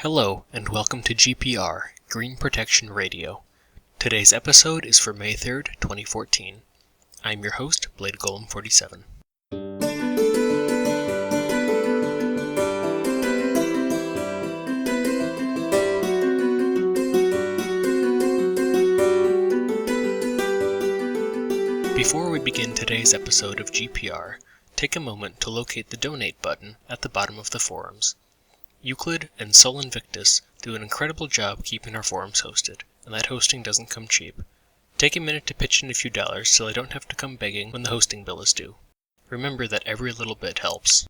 Hello, and welcome to GPR, Green Protection Radio. Today's episode is for May 3rd, 2014. I'm your host, Blade Golem 47. Before we begin today's episode of GPR, take a moment to locate the Donate button at the bottom of the forums. Euclid and Sol Invictus do an incredible job keeping our forums hosted, and that hosting doesn't come cheap. Take a minute to pitch in a few dollars so I don't have to come begging when the hosting bill is due. Remember that every little bit helps.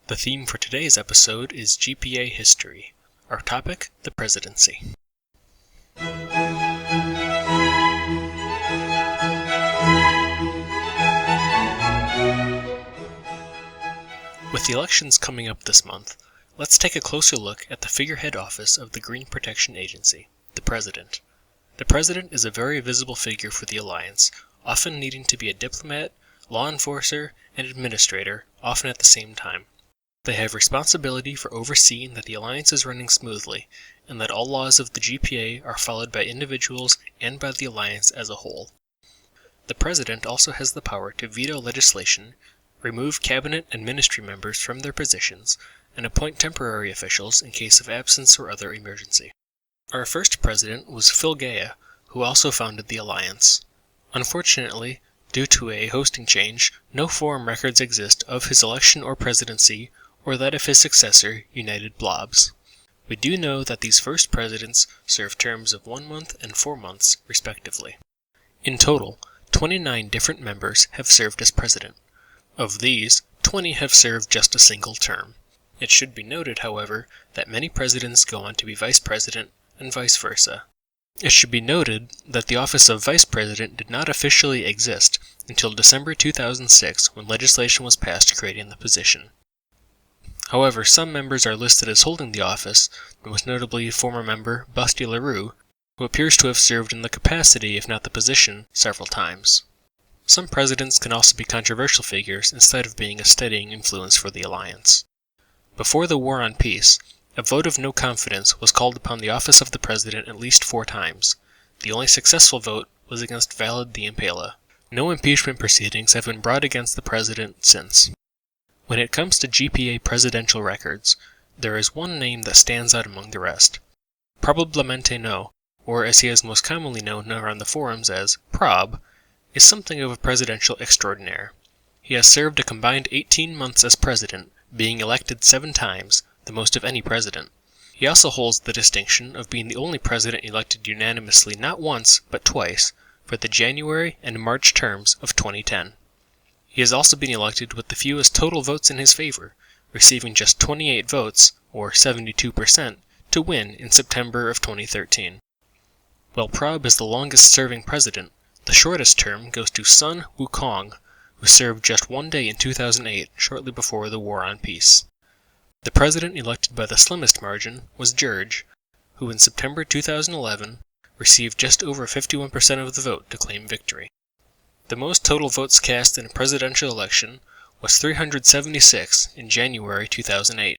The theme for today's episode is GPA history. Our topic, the presidency. With the elections coming up this month, let's take a closer look at the figurehead office of the Green Protection Agency, the President. The President is a very visible figure for the Alliance, often needing to be a diplomat, law enforcer, and administrator, often at the same time. They have responsibility for overseeing that the Alliance is running smoothly, and that all laws of the GPA are followed by individuals and by the Alliance as a whole. The President also has the power to veto legislation, remove cabinet and ministry members from their positions, and appoint temporary officials in case of absence or other emergency. Our first president was Phil Gaya, who also founded the Alliance. Unfortunately, due to a hosting change, no forum records exist of his election or presidency, or that of his successor, United Blobs. We do know that these first presidents served terms of 1 month and 4 months, respectively. In total, 29 different members have served as president. Of these, 20 have served just a single term. It should be noted, however, that many presidents go on to be vice president, and vice versa. It should be noted that the office of vice president did not officially exist until December 2006 when legislation was passed creating the position. However, some members are listed as holding the office, most notably former member Basti LaRue, who appears to have served in the capacity, if not the position, several times. Some presidents can also be controversial figures instead of being a steadying influence for the Alliance. Before the War on Peace, a vote of no confidence was called upon the office of the president at least 4 times. The only successful vote was against Valid the Impala. No impeachment proceedings have been brought against the president since. When it comes to GPA presidential records, there is one name that stands out among the rest. Probablemente No, or as he is most commonly known around the forums as Prob, is something of a presidential extraordinaire. He has served a combined 18 months as president, being elected 7 times, the most of any president. He also holds the distinction of being the only president elected unanimously not once, but twice, for the January and March terms of 2010. He has also been elected with the fewest total votes in his favor, receiving just 28 votes, or 72%, to win in September of 2013. While Prob is the longest-serving president, the shortest term goes to Sun Wukong, who served just 1 day in 2008, shortly before the War on Peace. The president elected by the slimmest margin was George, who in September 2011 received just over 51% of the vote to claim victory. The most total votes cast in a presidential election was 376 in January 2008.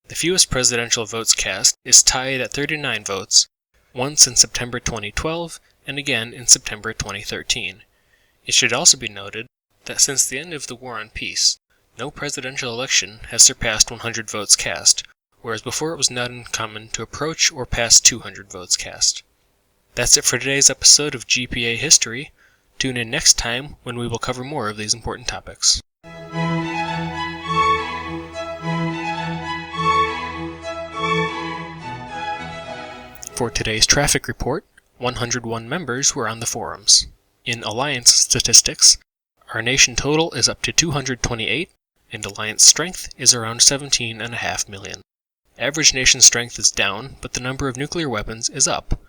The fewest presidential votes cast is tied at 39 votes, once in September 2012 and again in September 2013. It should also be noted that since the end of the War on Peace, no presidential election has surpassed 100 votes cast, whereas before it was not uncommon to approach or pass 200 votes cast. That's it for today's episode of GPA History. Tune in next time when we will cover more of these important topics. For today's traffic report, 101 members were on the forums. In Alliance statistics, our nation total is up to 228, and Alliance strength is around 17.5 million. Average nation strength is down, but the number of nuclear weapons is up.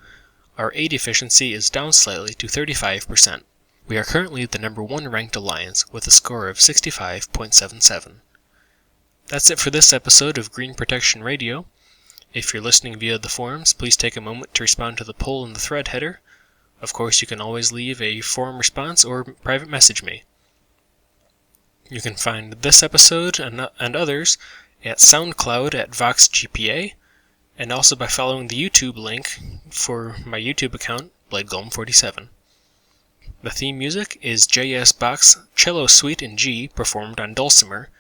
Our aid efficiency is down slightly to 35%. We are currently the number 1 ranked Alliance with a score of 65.77. That's it for this episode of Green Protection Radio. If you're listening via the forums, please take a moment to respond to the poll in the thread header. Of course, you can always leave a forum response or private message me. You can find this episode and others at SoundCloud at VoxGPA, and also by following the YouTube link for my YouTube account, BladeGolem47. The theme music is J.S. Bach's Cello Suite in G, performed on dulcimer.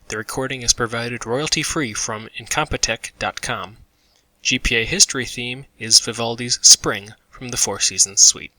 The recording is provided royalty-free from Incompetech.com. GPA History theme is Vivaldi's Spring from the Four Seasons Suite.